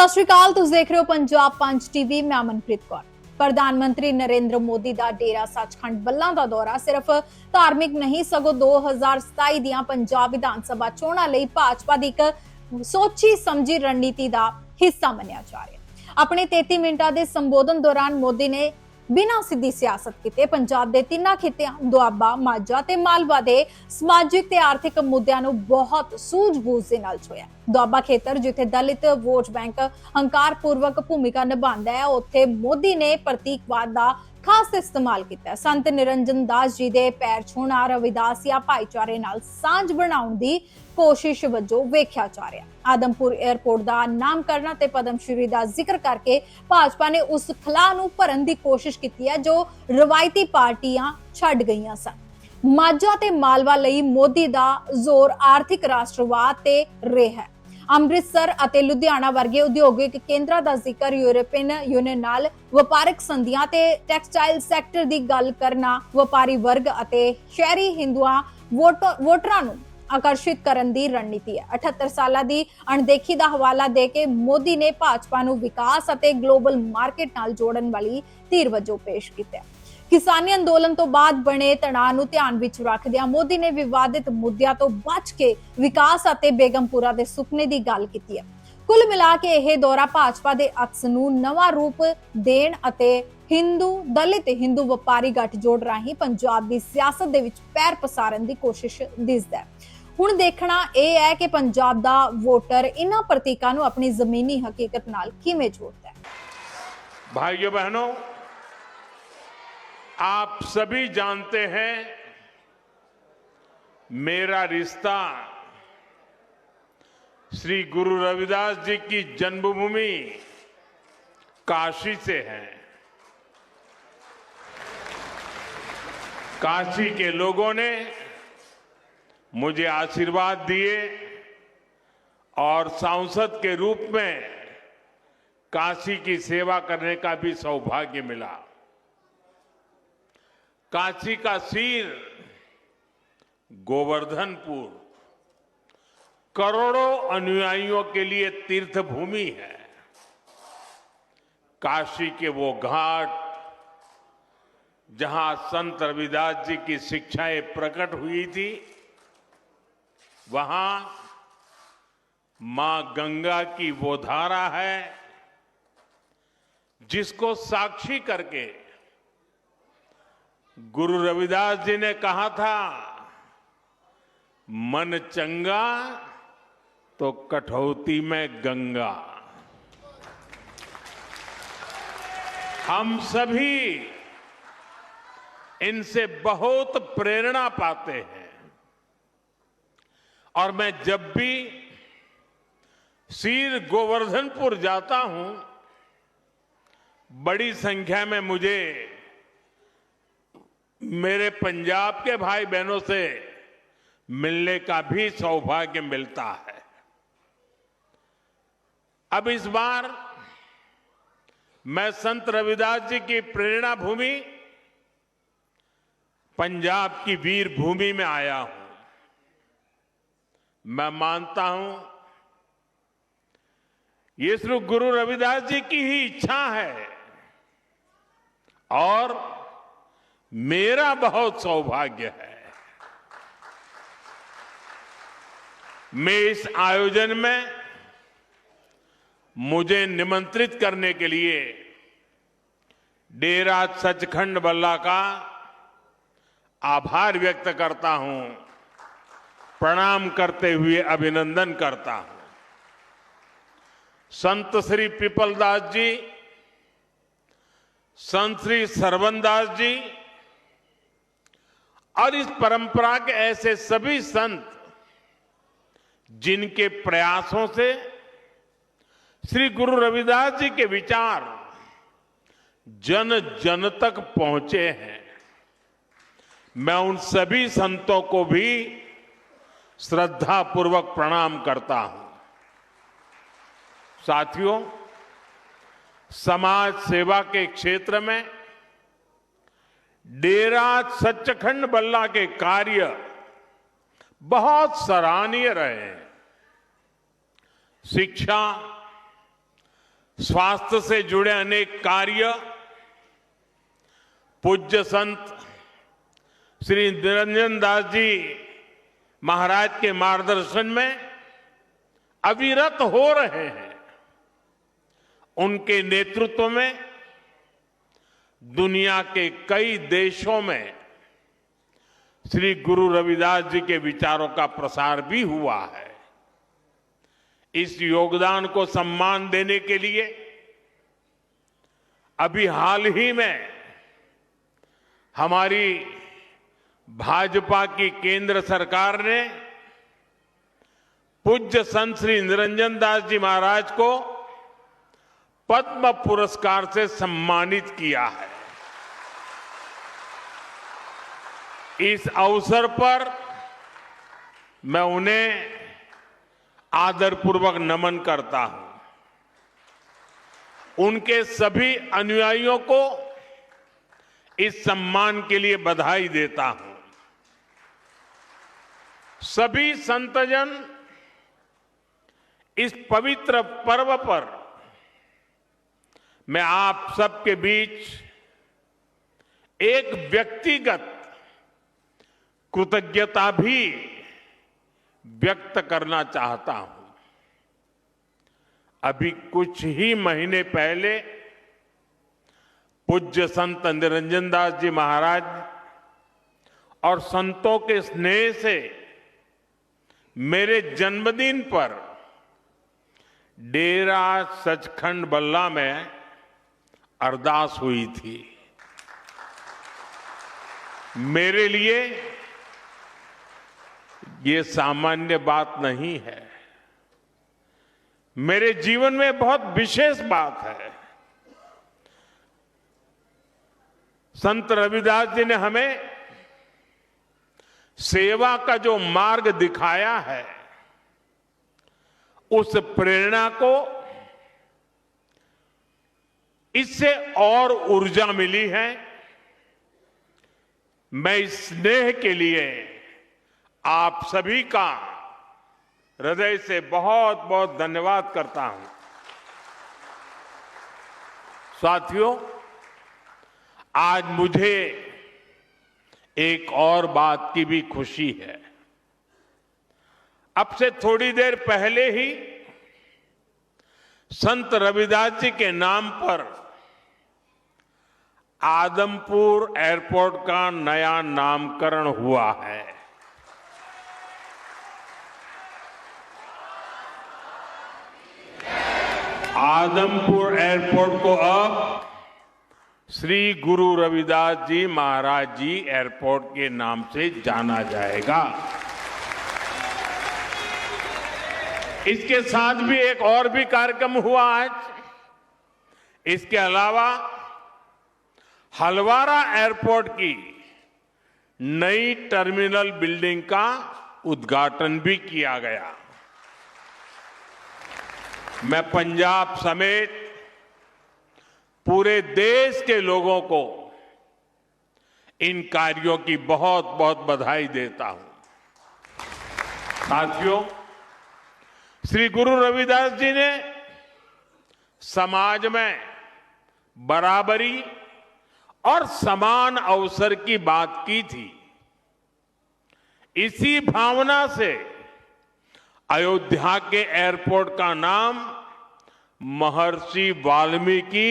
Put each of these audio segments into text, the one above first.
सत श्री अकाल, तुम देख रहे हो पंजाब पंच टीवी। मैं अमनप्रीत कौर। प्रधानमंत्री नरेंद्र मोदी का डेरा सचखंड बल्लां का दौरा सिर्फ धार्मिक नहीं सगों 2027 ਦੀਆਂ पंजाब विधान सभा चोणां लई भाजपा दी एक सोची समझी रणनीति का हिस्सा मनिया जा रहा है। अपने 33 मिनटां दे संबोधन दौरान मोदी ने बिना सिद्धी सियासत कीते पंजाब दे तिन्ना खित्तियां दुआबा, माझा ते मालवा दे समाजिक ते आर्थिक मुद्दिਆਂ ਨੂੰ बहुत सूझ-बूझ ਦੇ ਨਾਲ ਛੋਇਆ। ਦੁਆਬਾ ਖੇਤਰ ਜਿੱਥੇ ਦਲਿਤ ਵੋਟ ਬੈਂਕ ਹੰਕਾਰਪੂਰਵਕ ਭੂਮਿਕਾ ਨਿਭਾਉਂਦਾ ਹੈ, ਉੱਥੇ ਮੋਦੀ ਨੇ ਪ੍ਰਤੀਕਵਾਦ ਦਾ ਖਾਸ ਇਸਤੇਮਾਲ ਕੀਤਾ। ਸੰਤ ਨਿਰੰਜਨ ਦਾਸ ਜੀ ਦੇ ਪੈਰ ਛੂਹਣਾ ਰਵਿਦਾਸੀਆ ਭਾਈਚਾਰੇ ਨਾਲ ਸਾਂਝ ਬਣਾਉਣ ਦੀ ਕੋਸ਼ਿਸ਼ ਵਜੋਂ ਵੇਖਿਆ ਜਾ ਰਿਹਾ। ਆਦਮਪੁਰ 에ਅਰਪੋਰਟ ਦਾ ਨਾਮਕਰਨ ਤੇ ਪਦਮ ਸ਼੍ਰੀ ਦਾ ਜ਼ਿਕਰ ਕਰਕੇ ਭਾਜਪਾ ਨੇ ਉਸ ਖਲਾਅ ਨੂੰ ਭਰਨ ਦੀ ਕੋਸ਼ਿਸ਼ ਕੀਤੀ ਹੈ ਜੋ ਰਵਾਇਤੀ ਪਾਰਟੀਆਂ ਛੱਡ ਗਈਆਂ ਸਨ। ਮਾਝਾ ਤੇ ਮਾਲਵਾ ਲਈ ਮੋਦੀ ਦਾ ਜ਼ੋਰ ਆਰਥਿਕ ਰਾਸ਼ਟਰਵਾਦ ਤੇ ਰਿਹਾ ਹੈ। ਅੰਮ੍ਰਿਤਸਰ ਅਤੇ ਲੁਧਿਆਣਾ ਵਰਗੇ ਉਦਯੋਗਿਕ ਕੇਂਦਰਾਂ ਦਾ ਜ਼ਿਕਰ, ਯੂਰਪੀਅਨ ਯੂਨੀਅਨ ਨਾਲ ਵਪਾਰਕ ਸੰਧੀਆਂ ਤੇ ਟੈਕਸਟਾਈਲ ਸੈਕਟਰ ਦੀ ਗੱਲ ਕਰਨਾ, ਵਪਾਰੀ ਵਰਗ ਅਤੇ ਸ਼ਹਿਰੀ ਹਿੰਦੂਆਂ ਵੋਟਰਾਂ ਨੂੰ ਆਕਰਸ਼ਿਤ ਕਰਨ ਦੀ ਰਣਨੀਤੀ ਹੈ। 78 ਸਾਲਾਂ ਦੀ ਅਣਦੇਖੀ ਦਾ ਹਵਾਲਾ ਦੇ ਕੇ ਮੋਦੀ ਨੇ ਭਾਜਪਾ ਨੂੰ ਵਿਕਾਸ ਅਤੇ ਗਲੋਬਲ ਮਾਰਕੀਟ ਨਾਲ ਜੋੜਨ ਵਾਲੀ ਧੀਰ ਵਜੋਂ ਪੇਸ਼ ਕੀਤਾ। ਕਿਸਾਨੀ ਅੰਦੋਲਨ ਤੋਂ ਬਾਅਦ ਬਣੇ ਤਣਾਅ ਨੂੰ ਧਿਆਨ ਵਿੱਚ ਰੱਖਦਿਆਂ ਮੋਦੀ ਨੇ ਵਿਵਾਦਿਤ ਮੁੱਦਿਆਂ ਤੋਂ ਬਚ ਕੇ ਵਿਕਾਸ ਅਤੇ ਬੇਗਮਪੁਰਾ ਦੇ ਸੁਪਨੇ ਦੀ ਗੱਲ ਕੀਤੀ ਹੈ। ਕੁੱਲ ਮਿਲਾ ਕੇ ਇਹ ਦੌਰਾ ਭਾਜਪਾ ਦੇ ਅਕਸ ਨੂੰ ਨਵਾਂ ਰੂਪ ਦੇਣ ਅਤੇ ਦਲਿਤ ਹਿੰਦੂ ਵਪਾਰੀ ਗੱਠਜੋੜ ਰਾਹੀਂ ਪੰਜਾਬ ਦੀ ਸਿਆਸਤ ਦੇ ਵਿੱਚ ਪੈਰ ਪਸਾਰਨ ਦੀ ਕੋਸ਼ਿਸ਼ ਦਿਸਦਾ ਹੈ। ਹੁਣ ਦੇਖਣਾ ਇਹ ਹੈ ਕਿ ਪੰਜਾਬ ਦਾ ਵੋਟਰ ਇਹਨਾਂ ਪ੍ਰਤੀਕਾਂ ਨੂੰ ਆਪਣੀ ਜ਼ਮੀਨੀ ਹਕੀਕਤ ਨਾਲ ਕਿਵੇਂ ਜੋੜਦਾ ਹੈ। भाइयों बहनों, आप सभी जानते हैं मेरा रिश्ता श्री गुरु रविदास जी की जन्मभूमि काशी से है। काशी के लोगों ने मुझे आशीर्वाद दिए और सांसद के रूप में काशी की सेवा करने का भी सौभाग्य मिला। काशी का सिर गोवर्धनपुर करोड़ों अनुयायियों के लिए तीर्थ भूमि है। काशी के वो घाट जहां संत रविदास जी की शिक्षाएं प्रकट हुई थी, वहां मां गंगा की वो धारा है जिसको साक्षी करके गुरु रविदास जी ने कहा था, मन चंगा तो कठौती में गंगा। हम सभी इनसे बहुत प्रेरणा पाते हैं और मैं जब भी सिर गोवर्धनपुर जाता हूं, बड़ी संख्या में मुझे मेरे पंजाब के भाई बहनों से मिलने का भी सौभाग्य मिलता है। अब इस बार मैं संत रविदास जी की प्रेरणा भूमि पंजाब की वीर भूमि में आया हूं। मैं मानता हूं ये सिर्फ गुरु रविदास जी की ही इच्छा है और मेरा बहुत सौभाग्य है। मैं इस आयोजन में मुझे निमंत्रित करने के लिए डेरा सचखंड बल्ला का आभार व्यक्त करता हूं, प्रणाम करते हुए अभिनंदन करता हूं। संत श्री पिपलदास जी, संत श्री सरवनदास जी और इस परंपरा के ऐसे सभी संत जिनके प्रयासों से श्री गुरु रविदास जी के विचार जन जन तक पहुंचे हैं, मैं उन सभी संतों को भी श्रद्धापूर्वक प्रणाम करता हूं। साथियों, समाज सेवा के क्षेत्र में डेरा सचखंड बल्ला के कार्य बहुत सराहनीय रहे हैं। शिक्षा, स्वास्थ्य से जुड़े अनेक कार्य पूज्य संत श्री निरंजन दास जी महाराज के मार्गदर्शन में अविरत हो रहे हैं। उनके नेतृत्व में दुनिया के कई देशों में श्री गुरु रविदास जी के विचारों का प्रसार भी हुआ है। इस योगदान को सम्मान देने के लिए अभी हाल ही में हमारी भाजपा की केंद्र सरकार ने पूज्य संत श्री निरंजन दास जी महाराज को पद्म पुरस्कार से सम्मानित किया है। इस अवसर पर मैं उन्हें आदरपूर्वक नमन करता हूं। उनके सभी अनुयायियों को इस सम्मान के लिए बधाई देता हूं। सभी संतजन इस पवित्र पर्व पर मैं आप सबके बीच एक व्यक्तिगत कृतज्ञता भी व्यक्त करना चाहता हूं। अभी कुछ ही महीने पहले पूज्य संत निरंजन दास जी महाराज और संतों के स्नेह से मेरे जन्मदिन पर डेरा सचखंड बल्ला में अरदास हुई थी। मेरे लिए ये सामान्य बात नहीं है, मेरे जीवन में बहुत विशेष बात है। संत रविदास जी ने हमें सेवा का जो मार्ग दिखाया है, उस प्रेरणा को इससे और ऊर्जा मिली है। मैं इस स्नेह के लिए आप सभी का हृदय से बहुत बहुत धन्यवाद करता हूं। साथियों, आज मुझे एक और बात की भी खुशी है। अब से थोड़ी देर पहले ही संत रविदास जी के नाम पर आदमपुर एयरपोर्ट का नया नामकरण हुआ है। आदमपुर एयरपोर्ट को अब श्री गुरु रविदास जी महाराज जी एयरपोर्ट के नाम से जाना जाएगा। इसके साथ भी एक और भी कार्यक्रम हुआ आज। इसके अलावा हलवारा एयरपोर्ट की नई टर्मिनल बिल्डिंग का उद्घाटन भी किया गया। मैं पंजाब समेत पूरे देश के लोगों को इन कार्यों की बहुत बहुत बधाई देता हूं। साथियों, श्री गुरु रविदास जी ने समाज में बराबरी और समान अवसर की बात की थी। इसी भावना से अयोध्या के एयरपोर्ट का नाम महर्षि वाल्मीकि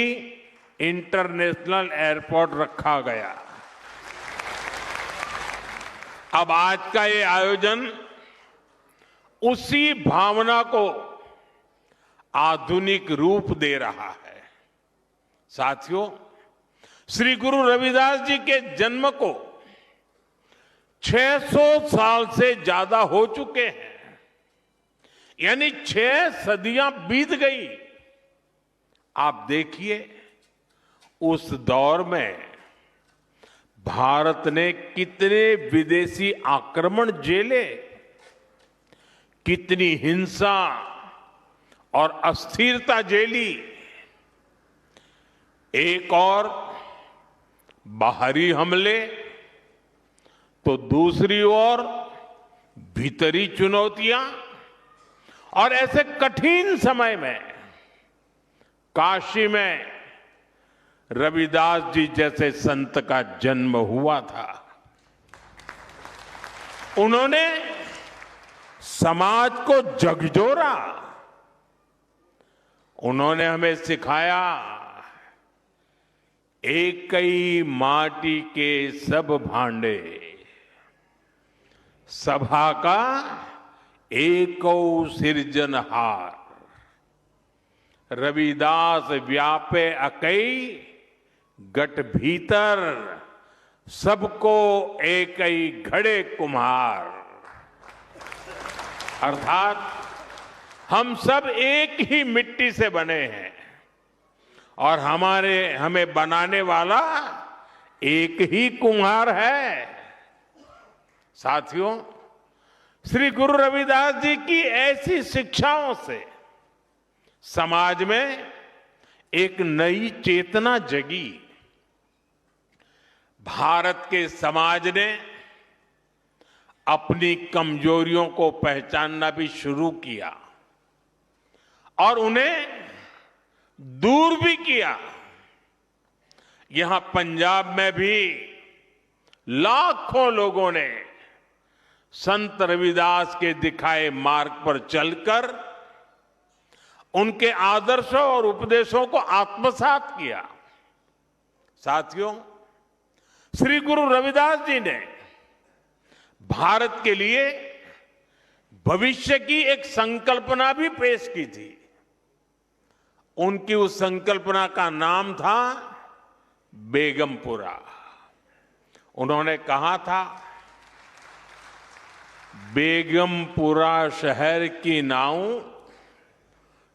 इंटरनेशनल एयरपोर्ट रखा गया। अब आज का ये आयोजन उसी भावना को आधुनिक रूप दे रहा है। साथियों, श्री गुरु रविदास जी के जन्म को 600 साल से ज्यादा हो चुके हैं, यानी 6 सदियां बीत गई। आप देखिए, उस दौर में भारत ने कितने विदेशी आक्रमण झेले, कितनी हिंसा और अस्थिरता झेली। एक और बाहरी हमले तो दूसरी ओर भीतरी चुनौतियां, और ऐसे कठिन समय में काशी में रविदास जी जैसे संत का जन्म हुआ था। उन्होंने समाज को झकझोरा। उन्होंने हमें सिखाया, एक ही माटी के सब भांडे, सभा का एको सिरजनहार। रविदास व्यापे अकई गट भीतर, सबको एक ही घड़े कुम्हार। अर्थात हम सब एक ही मिट्टी से बने हैं और हमें बनाने वाला एक ही कुम्हार है। साथियों, श्री गुरु रविदास जी की ऐसी शिक्षाओं से समाज में एक नई चेतना जगी। भारत के समाज ने अपनी कमजोरियों को पहचानना भी शुरू किया और उन्हें दूर भी किया। यहां पंजाब में भी लाखों लोगों ने संत रविदास के दिखाए मार्ग पर चलकर उनके आदर्शों और उपदेशों को आत्मसात किया। साथियों, श्री गुरु रविदास जी ने भारत के लिए भविष्य की एक संकल्पना भी पेश की थी। उनकी उस संकल्पना का नाम था बेगमपुरा। उन्होंने कहा था, बेगमपुरा शहर की नाव